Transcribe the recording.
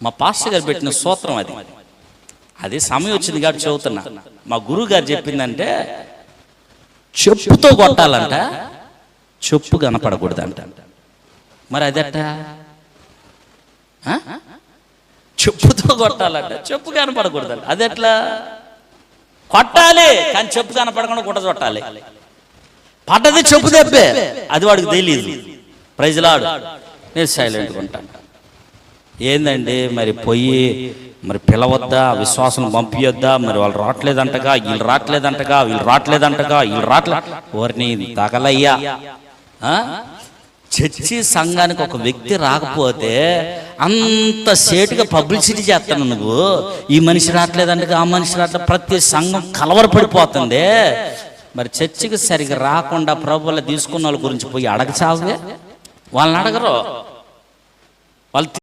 మా పాస్టర్ గారు పెట్టిన సూత్రం అది సమయం వచ్చింది కాబట్టి చదువుతున్నా. మా గురువు గారు చెప్పిందంటే చెప్పుతో కొట్టాలంట, చెప్పు కనపడకూడదంట. మరి అదట చెప్పుతో కొట్టాలంట, చెప్పు కనపడకూడదంట. అదెట్లా? కొట్టాలి కానీ చెప్పు కనపడకుండా గుట్ట చుట్టాలి. పడ్డది చెప్పు దెబ్బే, అది వాడికి తెలియదు. Praise Lord. నేను సైలెంట్గా ఉంటాను. ఏందండి మరి పొయ్యి మరి పిలవద్దా, విశ్వాసం పంపించొద్దా, మరి వాళ్ళు రావట్లేదంటగా, వీళ్ళు రావట్లేదంటగా, వీళ్ళు రావట్లేదంటగా, వీళ్ళు ఓరిని తగలయ్యా. చర్చి సంఘానికి ఒక వ్యక్తి రాకపోతే అంత సేటుగా పబ్లిసిటీ చేస్తాను నువ్వు. ఈ మనిషి రావట్లేదంటగా, ఆ మనిషి రావట్లేదు, ప్రతి సంఘం కలవరపడిపోతుంది. మరి చర్చికి సరిగ్గా రాకుండా ప్రభువులు తీసుకున్న వాళ్ళ గురించి పోయి అడగచావే. వాళ్ళని అడగరు. వాళ్ళు